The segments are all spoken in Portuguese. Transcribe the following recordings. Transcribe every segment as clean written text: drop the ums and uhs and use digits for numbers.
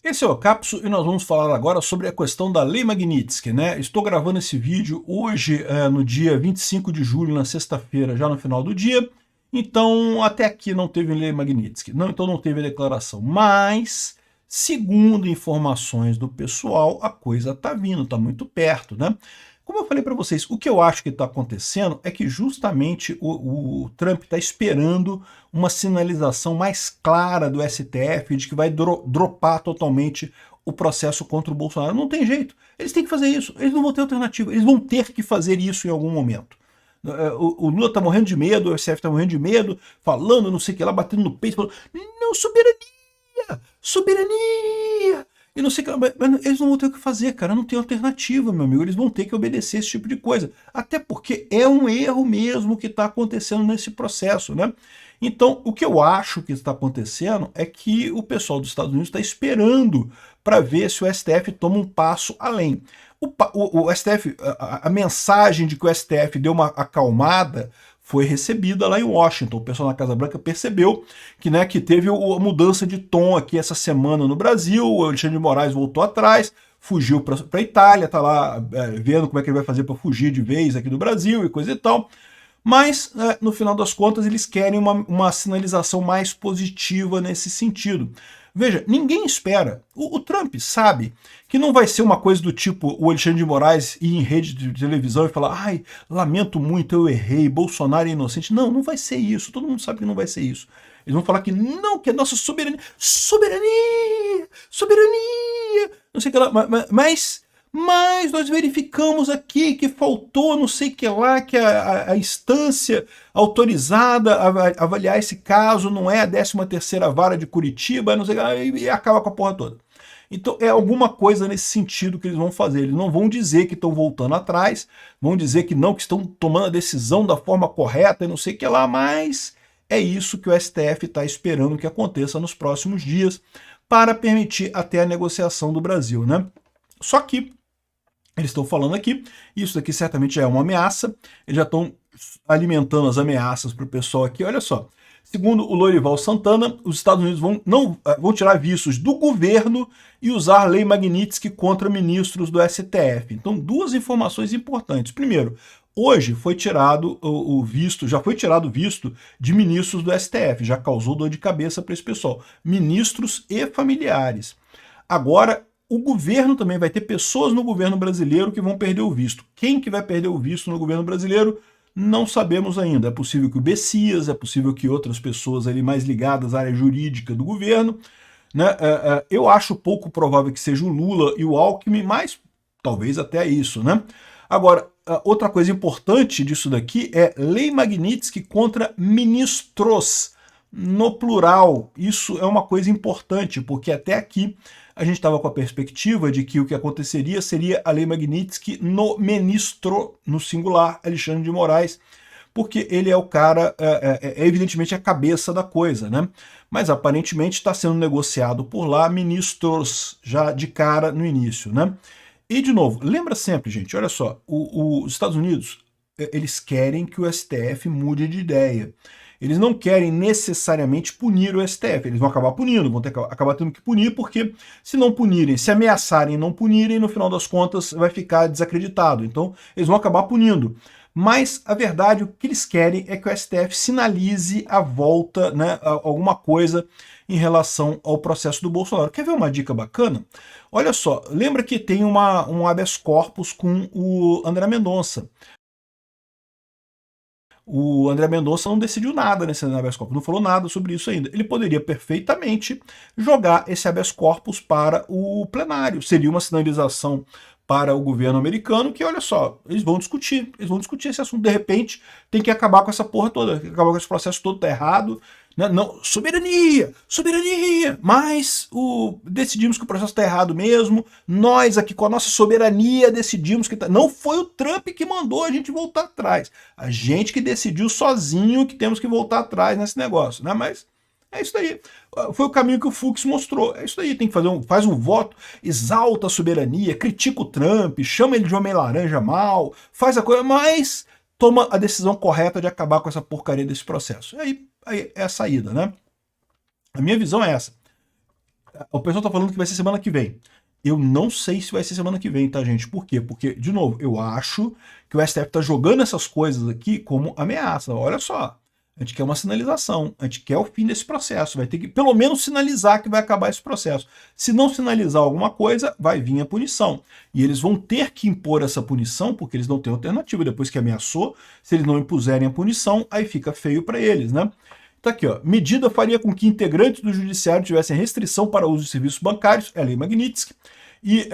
Esse é o Capsu e nós vamos falar agora sobre a questão da Lei Magnitsky, né? Estou gravando esse vídeo hoje, no dia 25 de julho, na sexta-feira, já no final do dia. Então, até aqui não teve Lei Magnitsky, então não teve a declaração. Mas, segundo informações do pessoal, a coisa está vindo, está muito perto, né? Como eu falei para vocês, o que eu acho que está acontecendo é que justamente o Trump está esperando uma sinalização mais clara do STF de que vai dropar totalmente o processo contra o Bolsonaro. Não tem jeito, eles têm que fazer isso, eles não vão ter alternativa, eles vão ter que fazer isso em algum momento. O Lula está morrendo de medo, o STF está morrendo de medo, falando não sei o que lá, batendo no peito, falando, não, soberania, soberania, e não sei o que, mas eles não vão ter o que fazer, cara, não tem alternativa, meu amigo, eles vão ter que obedecer esse tipo de coisa, até porque é um erro mesmo que está acontecendo nesse processo, né? Então, o que eu acho que está acontecendo é que o pessoal dos Estados Unidos está esperando para ver se o STF toma um passo além. O STF, a mensagem de que o STF deu uma acalmada foi recebida lá em Washington. O pessoal na Casa Branca percebeu que, né, que teve a mudança de tom aqui essa semana no Brasil, o Alexandre de Moraes voltou atrás, fugiu para a Itália, está lá vendo como é que ele vai fazer para fugir de vez aqui do Brasil e coisa e tal. Mas, no final das contas, eles querem uma sinalização mais positiva nesse sentido. Veja, ninguém espera. O Trump sabe que não vai ser uma coisa do tipo o Alexandre de Moraes ir em rede de televisão e falar ai, lamento muito, eu errei, Bolsonaro é inocente. Não, não vai ser isso. Todo mundo sabe que não vai ser isso. Eles vão falar que não, que é nossa soberania, soberania, soberania, não sei o que lá, mas nós verificamos aqui que faltou não sei o que lá, que a instância autorizada a avaliar esse caso não é a 13ª Vara de Curitiba, não sei o que lá, e acaba com a porra toda. Então é alguma coisa nesse sentido que eles vão fazer. Eles não vão dizer que estão voltando atrás, vão dizer que não, que estão tomando a decisão da forma correta e não sei o que lá, mas é isso que o STF está esperando que aconteça nos próximos dias para permitir até a negociação do Brasil, né? Só que eles estão falando aqui, isso daqui certamente já é uma ameaça, eles já estão alimentando as ameaças para o pessoal aqui, olha só. Segundo o Lorival Santana, os Estados Unidos vão tirar vistos do governo e usar a lei Magnitsky contra ministros do STF. Então, duas informações importantes. Primeiro, hoje foi tirado o visto, já foi tirado o visto de ministros do STF, já causou dor de cabeça para esse pessoal. Ministros e familiares. Agora, o governo também vai ter pessoas no governo brasileiro que vão perder o visto. Quem que vai perder o visto no governo brasileiro? Não sabemos ainda. É possível que o Bessias, é possível que outras pessoas ali mais ligadas à área jurídica do governo, né? Eu acho pouco provável que seja o Lula e o Alckmin, mas talvez até isso, né? Agora, outra coisa importante disso daqui é lei Magnitsky contra ministros, no plural. Isso é uma coisa importante, porque até aqui a gente estava com a perspectiva de que o que aconteceria seria a lei Magnitsky no ministro, no singular, Alexandre de Moraes, porque ele é o cara, evidentemente a cabeça da coisa, né? Mas aparentemente está sendo negociado por lá ministros já de cara no início, né? E de novo, lembra sempre, gente, olha só, os Estados Unidos, eles querem que o STF mude de ideia. Eles não querem necessariamente punir o STF, eles vão acabar punindo, vão acabar tendo que punir, porque se não punirem, se ameaçarem e não punirem, no final das contas vai ficar desacreditado. Então eles vão acabar punindo. Mas a verdade, o que eles querem é que o STF sinalize a volta, né, alguma coisa em relação ao processo do Bolsonaro. Quer ver uma dica bacana? Olha só, lembra que tem um habeas corpus com o André Mendonça. O André Mendonça não decidiu nada nesse habeas corpus, não falou nada sobre isso ainda. Ele poderia perfeitamente jogar esse habeas corpus para o plenário. Seria uma sinalização para o governo americano que, olha só, eles vão discutir esse assunto. De repente, tem que acabar com essa porra toda, tem que acabar com esse processo todo, tá errado. Não, soberania, soberania, mas decidimos que o processo está errado mesmo, nós aqui com a nossa soberania decidimos que não foi o Trump que mandou a gente voltar atrás, a gente que decidiu sozinho que temos que voltar atrás nesse negócio, né? Mas é isso daí, foi o caminho que o Fux mostrou, é isso daí, tem que faz um voto, exalta a soberania, critica o Trump, chama ele de homem laranja mal, faz a coisa, mas toma a decisão correta de acabar com essa porcaria desse processo. Aí é a saída, né? A minha visão é essa. O pessoal tá falando que vai ser semana que vem. Eu não sei se vai ser semana que vem, tá, gente? Por quê? Porque, de novo, eu acho que o STF tá jogando essas coisas aqui como ameaça. Olha só, a gente quer uma sinalização, a gente quer o fim desse processo, vai ter que pelo menos sinalizar que vai acabar esse processo. Se não sinalizar alguma coisa, vai vir a punição. E eles vão ter que impor essa punição, porque eles não têm alternativa. Depois que ameaçou, se eles não impuserem a punição, aí fica feio para eles, né? Tá aqui, ó. Medida faria com que integrantes do judiciário tivessem restrição para o uso de serviços bancários, é a Lei Magnitsky, e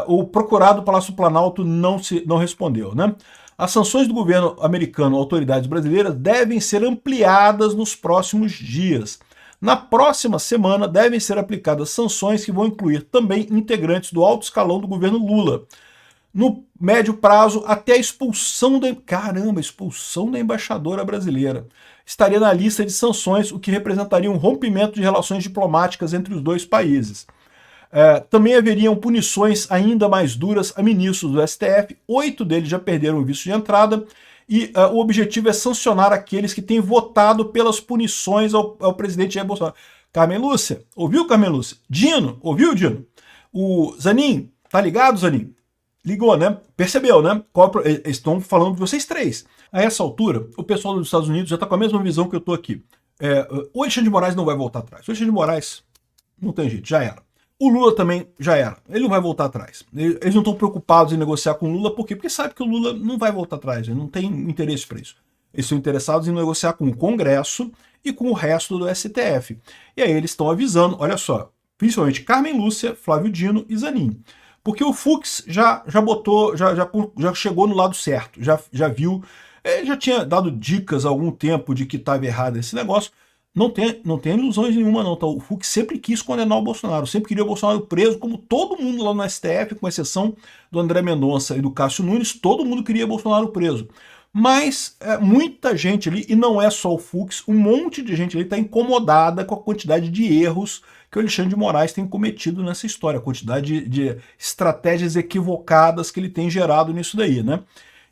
o procurado Palácio Planalto não respondeu, né? As sanções do governo americano a autoridades brasileiras devem ser ampliadas nos próximos dias. Na próxima semana devem ser aplicadas sanções que vão incluir também integrantes do alto escalão do governo Lula. No médio prazo, até a expulsão expulsão da embaixadora brasileira estaria na lista de sanções, o que representaria um rompimento de relações diplomáticas entre os dois países. Também haveriam punições ainda mais duras a ministros do STF, 8 deles já perderam o visto de entrada, e o objetivo é sancionar aqueles que têm votado pelas punições ao presidente Jair Bolsonaro. Carmen Lúcia, ouviu, Carmen Lúcia? Dino, ouviu, Dino? O Zanin, tá ligado, Zanin? Ligou, né? Percebeu, né? Eles estão falando de vocês três. A essa altura, o pessoal dos Estados Unidos já está com a mesma visão que eu estou aqui. O Alexandre de Moraes não vai voltar atrás. O Alexandre de Moraes não tem jeito, já era. O Lula também já era. Ele não vai voltar atrás. Eles não estão preocupados em negociar com o Lula, por quê? Porque sabe que o Lula não vai voltar atrás, ele não tem interesse para isso. Eles estão interessados em negociar com o Congresso e com o resto do STF. E aí eles estão avisando, olha só, principalmente Carmen Lúcia, Flávio Dino e Zanin. Porque o Fux já chegou no lado certo, já viu, ele já tinha dado dicas há algum tempo de que estava errado esse negócio. Não tem ilusões nenhuma não, tá? O Fux sempre quis condenar o Bolsonaro, sempre queria o Bolsonaro preso, como todo mundo lá no STF, com exceção do André Mendonça e do Cássio Nunes, todo mundo queria o Bolsonaro preso. Mas muita gente ali, e não é só o Fux, um monte de gente ali está incomodada com a quantidade de erros que o Alexandre de Moraes tem cometido nessa história, a quantidade de estratégias equivocadas que ele tem gerado nisso daí, né?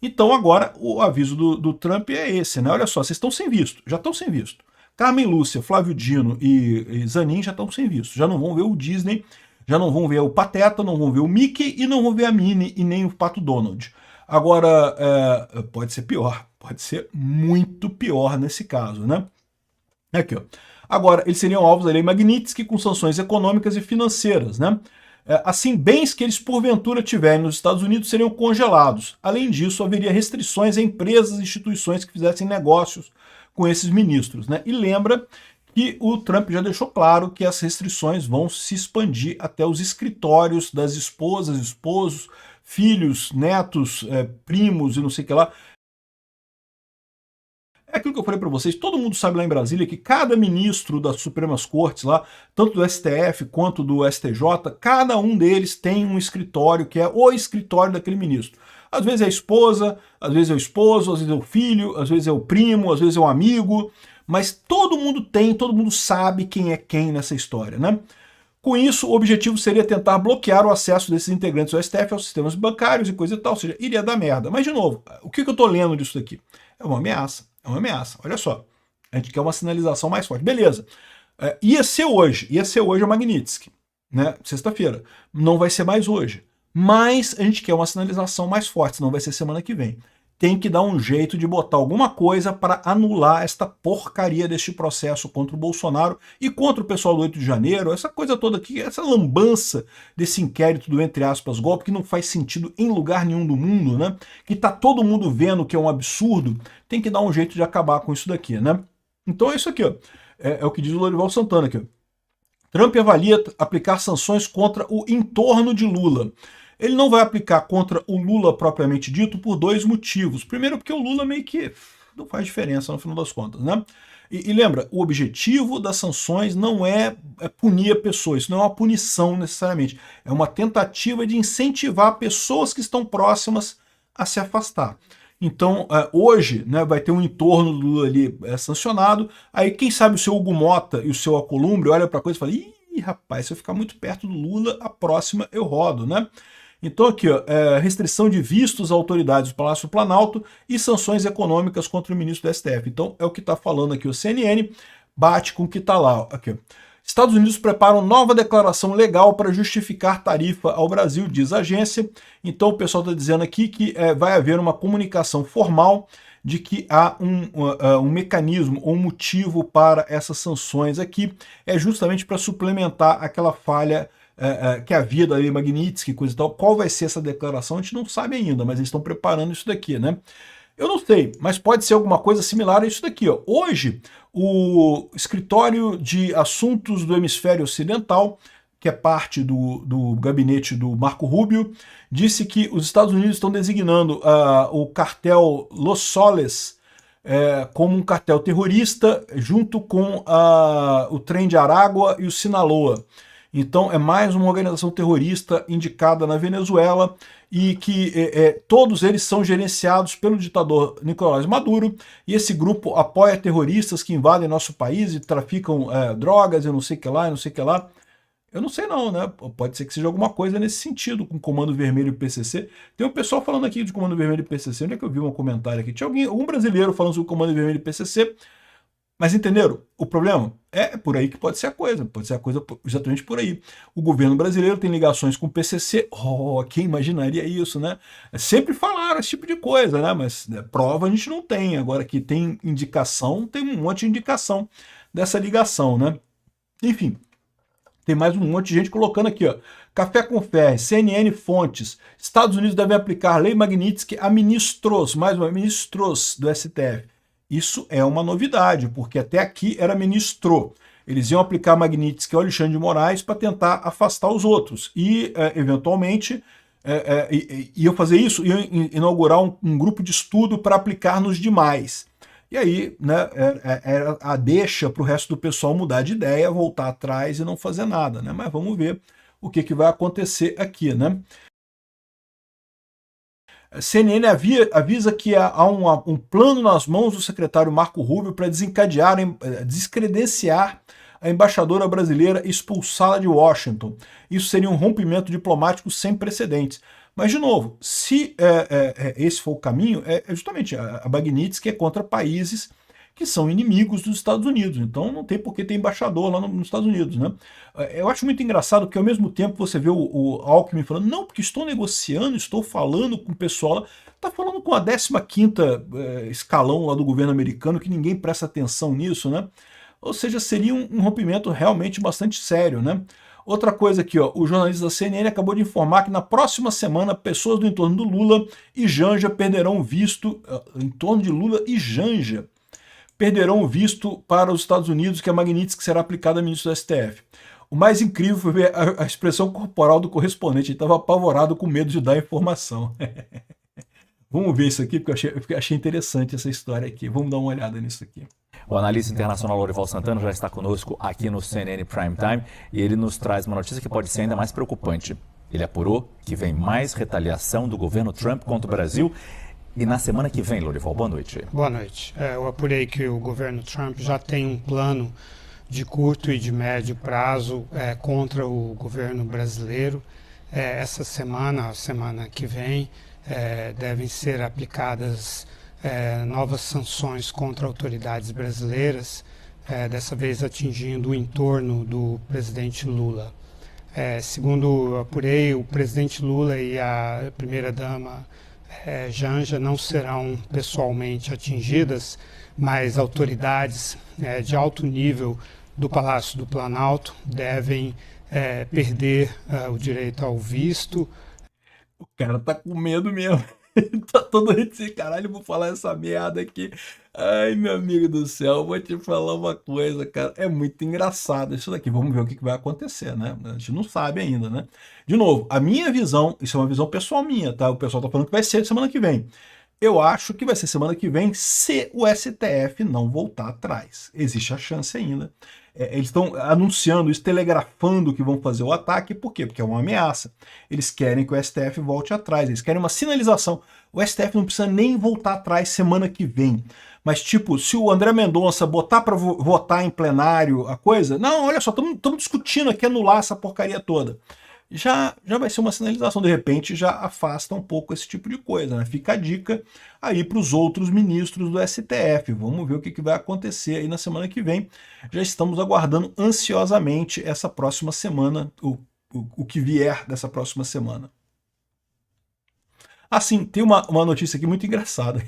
Então agora o aviso do Trump é esse, né? Olha só, vocês estão sem visto, já estão sem visto. Carmen Lúcia, Flávio Dino e Zanin já estão sem visto, já não vão ver o Disney, já não vão ver o Pateta, não vão ver o Mickey e não vão ver a Minnie e nem o Pato Donald. Agora, pode ser pior, pode ser muito pior nesse caso, né? Aqui, ó. Agora, eles seriam alvos da Lei Magnitsky com sanções econômicas e financeiras, né? Assim, bens que eles porventura tiverem nos Estados Unidos seriam congelados. Além disso, haveria restrições a empresas e instituições que fizessem negócios com esses ministros, né? E lembra que o Trump já deixou claro que as restrições vão se expandir até os escritórios das esposas, esposos, filhos, netos, primos e não sei o que lá. É aquilo que eu falei para vocês, todo mundo sabe lá em Brasília que cada ministro das Supremas Cortes lá, tanto do STF quanto do STJ, cada um deles tem um escritório que é o escritório daquele ministro. Às vezes é a esposa, às vezes é o esposo, às vezes é o filho, às vezes é o primo, às vezes é um amigo, mas todo mundo sabe quem é quem nessa história, né? Com isso, o objetivo seria tentar bloquear o acesso desses integrantes do STF aos sistemas bancários e coisa e tal, ou seja, iria dar merda. Mas, de novo, o que eu estou lendo disso daqui? É uma ameaça, olha só. A gente quer uma sinalização mais forte. Beleza, ia ser hoje a Magnitsky, né? Sexta-feira. Não vai ser mais hoje. Mas a gente quer uma sinalização mais forte, senão vai ser semana que vem. Tem que dar um jeito de botar alguma coisa para anular esta porcaria deste processo contra o Bolsonaro e contra o pessoal do 8 de janeiro, essa coisa toda aqui, essa lambança desse inquérito do, entre aspas, golpe, que não faz sentido em lugar nenhum do mundo, né? Que tá todo mundo vendo que é um absurdo, tem que dar um jeito de acabar com isso daqui, né? Então é isso aqui, ó. É o que diz o Lorival Santana aqui, ó. Trump avalia aplicar sanções contra o entorno de Lula. Ele não vai aplicar contra o Lula propriamente dito por dois motivos. Primeiro, porque o Lula meio que não faz diferença no final das contas, né? E lembra, o objetivo das sanções não é punir a pessoa, isso não é uma punição necessariamente, é uma tentativa de incentivar pessoas que estão próximas a se afastar. Então, hoje, né, vai ter um entorno do Lula ali sancionado, aí quem sabe o seu Hugo Mota e o seu Alcolumbre olha para a coisa e fala, ih, rapaz, se eu ficar muito perto do Lula, a próxima eu rodo, né? Então aqui, ó, restrição de vistos a autoridades do Palácio Planalto e sanções econômicas contra o ministro do STF. Então é o que está falando aqui o CNN, bate com o que está lá. Aqui, ó. Estados Unidos preparam nova declaração legal para justificar tarifa ao Brasil, diz a agência. Então o pessoal está dizendo aqui que vai haver uma comunicação formal de que há um mecanismo ou um motivo para essas sanções aqui, é justamente para suplementar aquela falha que havia da Lei Magnitsky, coisa e tal. Qual vai ser essa declaração, a gente não sabe ainda, mas eles estão preparando isso daqui, né? Eu não sei, mas pode ser alguma coisa similar a isso daqui, ó. Hoje, o Escritório de Assuntos do Hemisfério Ocidental, que é parte do gabinete do Marco Rubio, disse que os Estados Unidos estão designando o cartel Los Soles como um cartel terrorista, junto com o Trem de Aragua e o Sinaloa. Então é mais uma organização terrorista indicada na Venezuela e que todos eles são gerenciados pelo ditador Nicolás Maduro, e esse grupo apoia terroristas que invadem nosso país e traficam drogas e não sei o que lá, e não sei o que lá. Eu não sei não, né? Pode ser que seja alguma coisa nesse sentido, com Comando Vermelho e PCC. Tem um pessoal falando aqui de Comando Vermelho e PCC, onde é que eu vi um comentário aqui? Tinha algum brasileiro falando sobre Comando Vermelho e PCC, mas entenderam? O problema é por aí que pode ser a coisa exatamente por aí. O governo brasileiro tem ligações com o PCC, quem imaginaria isso, né? Sempre falaram esse tipo de coisa, né? Mas prova a gente não tem. Agora que tem indicação, tem um monte de indicação dessa ligação, né? Enfim. Tem mais um monte de gente colocando aqui, ó. Café com Ferre, CNN Fontes. Estados Unidos devem aplicar lei Magnitsky a ministros, mais uma, ministros do STF. Isso é uma novidade, porque até aqui era ministro. Eles iam aplicar Magnitsky ao Alexandre de Moraes para tentar afastar os outros. E, eventualmente, iam fazer isso, iam inaugurar um grupo de estudo para aplicar nos demais. E aí, né, era a deixa para o resto do pessoal mudar de ideia, voltar atrás e não fazer nada, né? Mas vamos ver o que vai acontecer aqui, né? A CNN avisa que há um plano nas mãos do secretário Marco Rubio para descredenciar a embaixadora brasileira e expulsá-la de Washington. Isso seria um rompimento diplomático sem precedentes. Mas, de novo, se esse for o caminho, é justamente a Magnitsky é contra países que são inimigos dos Estados Unidos. Então não tem por que ter embaixador lá nos Estados Unidos, né? Eu acho muito engraçado que ao mesmo tempo você vê o Alckmin falando, não, porque estou negociando, estou falando com o pessoal, está falando com a 15ª escalão lá do governo americano, que ninguém presta atenção nisso, né? Ou seja, seria um rompimento realmente bastante sério, né? Outra coisa aqui, ó, o jornalista da CNN acabou de informar que na próxima semana pessoas do entorno do Lula e Janja perderão visto, em torno de Lula e Janja, perderão o visto para os Estados Unidos, que a Magnitsky será aplicada a ministro do STF. O mais incrível foi ver a expressão corporal do correspondente, ele estava apavorado com medo de dar informação. Vamos ver isso aqui, porque eu achei interessante essa história aqui. Vamos dar uma olhada nisso aqui. O analista internacional Lorival Santana já está conosco aqui no CNN Prime Time e ele nos traz uma notícia que pode ser ainda mais preocupante. Ele apurou que vem mais retaliação do governo Trump contra o Brasil. E na semana que vem, Lorival, boa noite. Boa noite. Eu apurei que o governo Trump já tem um plano de curto e de médio prazo contra o governo brasileiro. Essa semana, a semana que vem, devem ser aplicadas novas sanções contra autoridades brasileiras, dessa vez atingindo o entorno do presidente Lula. Segundo eu apurei, o presidente Lula e a primeira-dama Janja não serão pessoalmente atingidas, mas autoridades de alto nível do Palácio do Planalto devem perder o direito ao visto. O cara tá com medo mesmo. Tá todo esse caralho, vou falar essa merda aqui. Ai, meu amigo do céu, vou te falar uma coisa, cara. É muito engraçado isso daqui. Vamos ver o que vai acontecer, né? A gente não sabe ainda, né? De novo, a minha visão, isso é uma visão pessoal minha, tá? O pessoal tá falando que vai ser semana que vem. Eu acho que vai ser semana que vem se o STF não voltar atrás. Existe a chance ainda. Eles estão anunciando isso, telegrafando que vão fazer o ataque. Por quê? Porque é uma ameaça. Eles querem que o STF volte atrás. Eles querem uma sinalização. O STF não precisa nem voltar atrás semana que vem. Mas, tipo, se o André Mendonça botar para votar em plenário a coisa... Não, olha só, estamos discutindo aqui anular essa porcaria toda. já vai ser uma sinalização, de repente já afasta um pouco esse tipo de coisa, né? Fica a dica aí para os outros ministros do STF. Vamos ver o que vai acontecer aí na semana que vem. Já estamos aguardando ansiosamente essa próxima semana, o que vier dessa próxima semana. Assim, tem uma notícia aqui muito engraçada.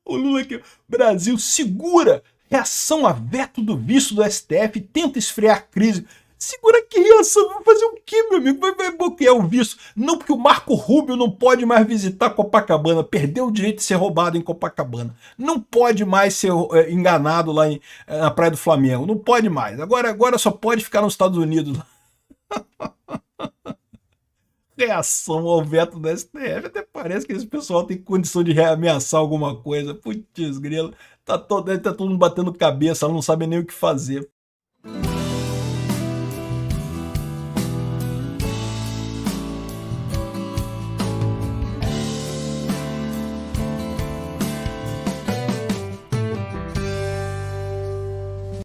O Lula aqui, Brasil segura reação a veto do visto do STF, tenta esfriar a crise. Segura que reação? Vai fazer o quê, meu amigo? Vai bloquear o visto? Não, porque o Marco Rubio não pode mais visitar Copacabana, perdeu o direito de ser roubado em Copacabana. Não pode mais ser enganado lá na Praia do Flamengo. Não pode mais. Agora só pode ficar nos Estados Unidos. Reação ao veto do STF. Até parece que esse pessoal tem condição de ameaçar alguma coisa. Putz, grilo. Tá todo mundo batendo cabeça, não sabe nem o que fazer.